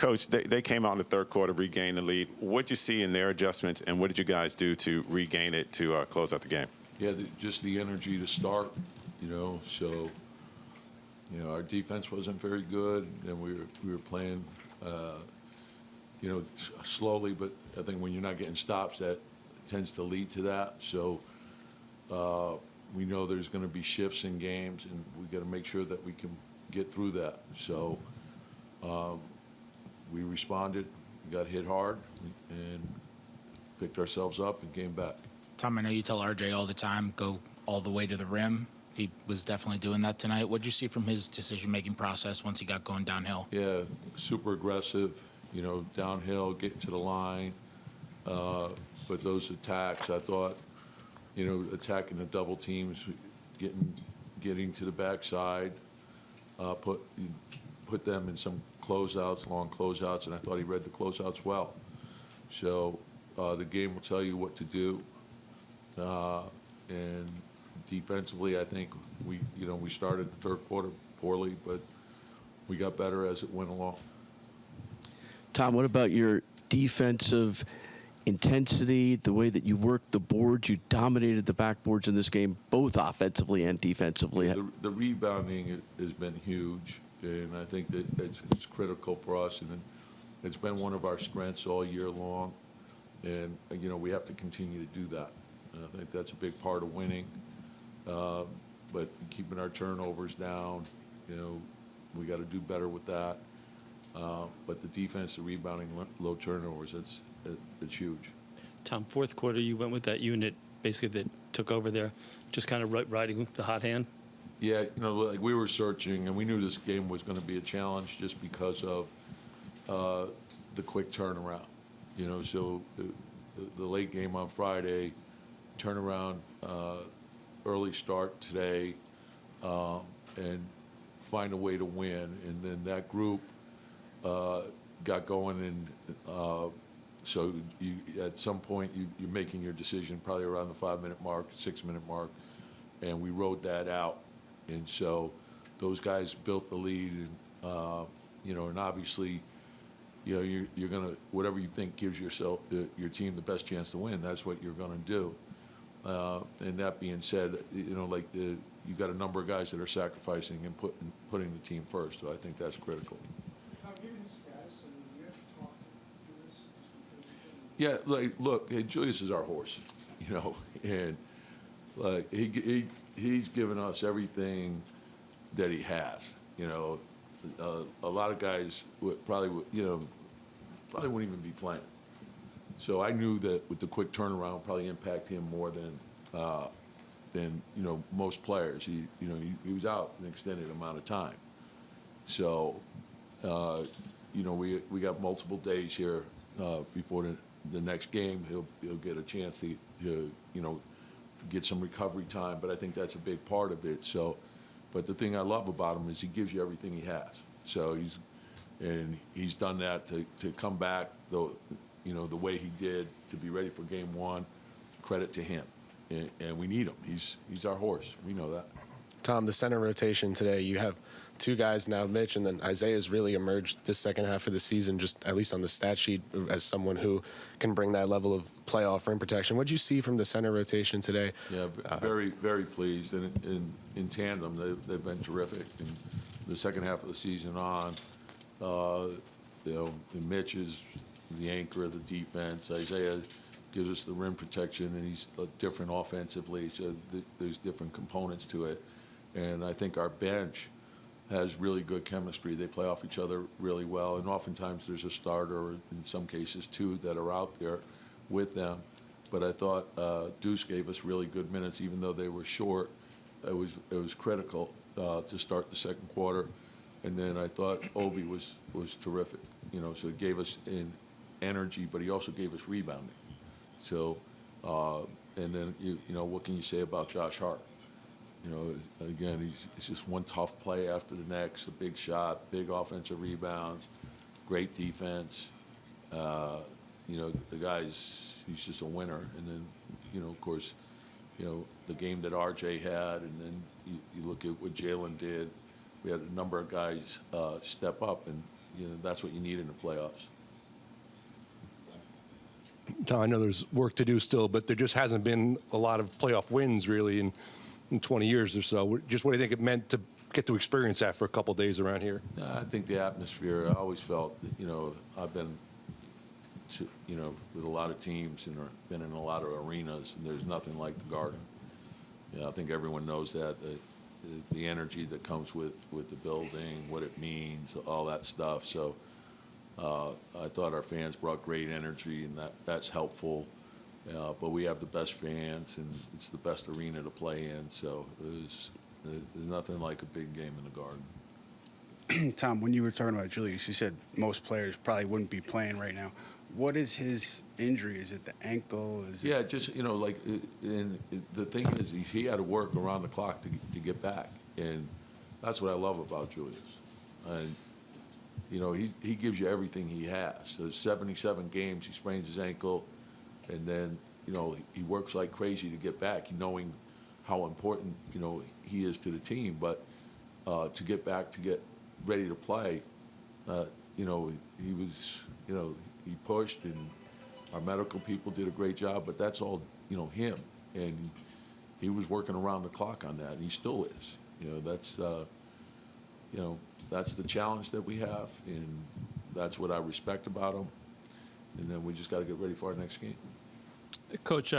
Coach, they came out in the third quarter, regained the lead. What did you see in their adjustments, and what did you guys do to regain it to close out the game? Yeah, just the energy to start, so, our defense wasn't very good, and we were playing, slowly, but I think when you're not getting stops, that tends to lead to that. So we know there's going to be shifts in games, and we got to make sure that we can get through that. So we responded, we got hit hard, and picked ourselves up and came back. Tom, I know you tell RJ all the time, go all the way to the rim. He was definitely doing that tonight. What did you see from his decision-making process once he got going downhill? Yeah, super aggressive, downhill, getting to the line. But those attacks, I thought, attacking the double teams, getting to the backside, put them in some closeouts, long closeouts, and I thought he read the closeouts well. So the game will tell you what to do. And defensively, I think we started the third quarter poorly, but we got better as it went along. Tom, what about your defensive intensity, the way that you worked the boards? You dominated the backboards in this game, both offensively and defensively. The rebounding has been huge, and I think that it's critical for us, and it's been one of our strengths all year long, and we have to continue to do that. And I think that's a big part of winning, but keeping our turnovers down, we got to do better with that. But the defense, the rebounding, low turnovers, it's huge. Tom, fourth quarter, you went with that unit basically that took over there, just kind of riding the hot hand. Yeah, like we were searching, and we knew this game was going to be a challenge just because of the quick turnaround. So the late game on Friday, turnaround, early start today, and find a way to win. And then that group got going, and so at some point you're making your decision probably around the 5-minute mark, 6-minute mark, and we rode that out. And so those guys built the lead, and and obviously, you're gonna, whatever you think gives your team the best chance to win, that's what you're gonna do. And that being said, you got a number of guys that are sacrificing and putting the team first. So I think that's critical. Given his status, you have to talk to Julius. Yeah, look, hey, Julius is our horse, and he's given us everything that he has. A lot of guys probably wouldn't even be playing. So I knew that with the quick turnaround would probably impact him more than most players. He was out an extended amount of time. So we got multiple days here before the next game. He'll get a chance to get some recovery time, but I think that's a big part of it. So, but the thing I love about him is he gives you everything he has. So he's done that to come back the way he did, to be ready for game one. Credit to him, and we need him. He's our horse. We know that. Tom, the center rotation today, you have two guys now, Mitch, and then Isaiah's really emerged this second half of the season, just at least on the stat sheet, as someone who can bring that level of playoff rim protection. What did you see from the center rotation today? Yeah, very, very pleased. And in tandem, they've been terrific. And the second half of the season on, Mitch is the anchor of the defense. Isaiah gives us the rim protection, and he's different offensively, so there's different components to it. And I think our bench has really good chemistry. They play off each other really well, and oftentimes there's a starter, or in some cases two, that are out there with them. But I thought Deuce gave us really good minutes, even though they were short. It was critical to start the second quarter. And then I thought Obi was terrific, so it gave us in energy, but he also gave us rebounding. So, and then, what can you say about Josh Hart? Again, he's just one tough play after the next, a big shot, big offensive rebounds, great defense. The guy's, he's just a winner. And then, of course, the game that RJ had, and then you look at what Jalen did. We had a number of guys step up, and that's what you need in the playoffs. Tom, I know there's work to do still, but there just hasn't been a lot of playoff wins really in 20 years or so. Just what do you think it meant to get to experience that for a couple days around here? I think the atmosphere, I always felt, I've been to, with a lot of teams and been in a lot of arenas, and there's nothing like the Garden. I think everyone knows that, the energy that comes with the building, what it means, all that stuff. So I thought our fans brought great energy, and that's helpful. But we have the best fans, and it's the best arena to play in. So there's nothing like a big game in the Garden. Tom, when you were talking about Julius, you said most players probably wouldn't be playing right now. What is his injury? Is it the ankle? Yeah, just, and the thing is, he had to work around the clock to get back. And that's what I love about Julius. And, he gives you everything he has. So 77 games, he sprains his ankle, and then, he works like crazy to get back, knowing how important, he is to the team. But to get back, to get ready to play, he was, he pushed, and our medical people did a great job, but that's all, him. And he was working around the clock on that, and he still is. That's the challenge that we have, and that's what I respect about him. And then we just got to get ready for our next game. Coach,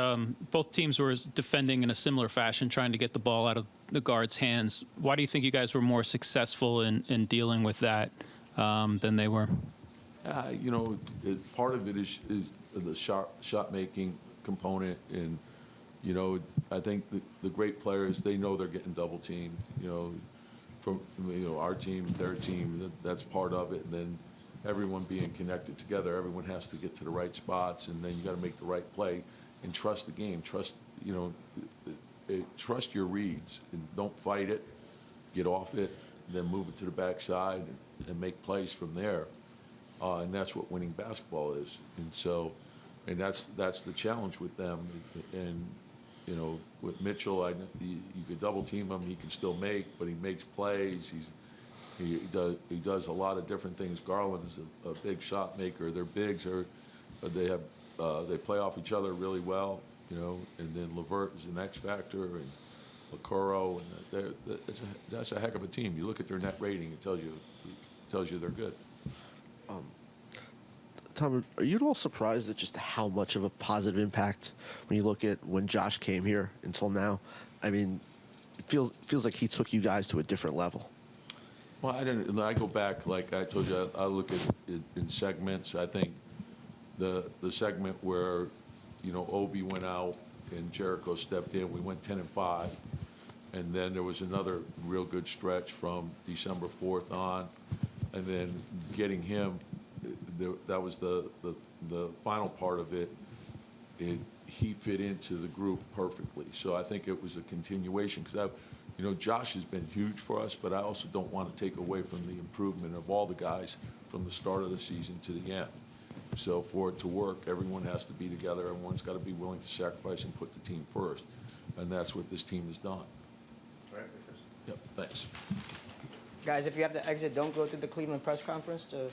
both teams were defending in a similar fashion, trying to get the ball out of the guards' hands. Why do you think you guys were more successful in dealing with that than they were? Part of it is the shot-making component, and, I think the great players, they know they're getting double-teamed, from, our team, their team, that's part of it. And then everyone being connected together, everyone has to get to the right spots, and then you got to make the right play and trust the game. Trust your reads, and don't fight it. Get off it, then move it to the backside and make plays from there. And that's what winning basketball is. And so, and that's the challenge with them. And, with Mitchell, you could double team him, he can still make, but he makes plays. He does a lot of different things. Garland is a big shot maker. Their bigs they play off each other really well, and then LeVert is an X factor, and Okoro, and that's a heck of a team. You look at their net rating, it tells you they're good. Tom, are you at all surprised at just how much of a positive impact when you look at when Josh came here until now? I mean, it feels like he took you guys to a different level. Well, I go back, like I told you, I look at it in segments. I think the segment where, Obi went out and Jericho stepped in, we went 10-5. And then there was another real good stretch from December 4th on. And then getting him, that was the final part of it. He fit into the group perfectly. So I think it was a continuation, because Josh has been huge for us, but I also don't want to take away from the improvement of all the guys from the start of the season to the end. So for it to work, everyone has to be together. Everyone's got to be willing to sacrifice and put the team first. And that's what this team has done. All right, Yep, thanks. guys, if you have to exit, don't go to the Cleveland press conference.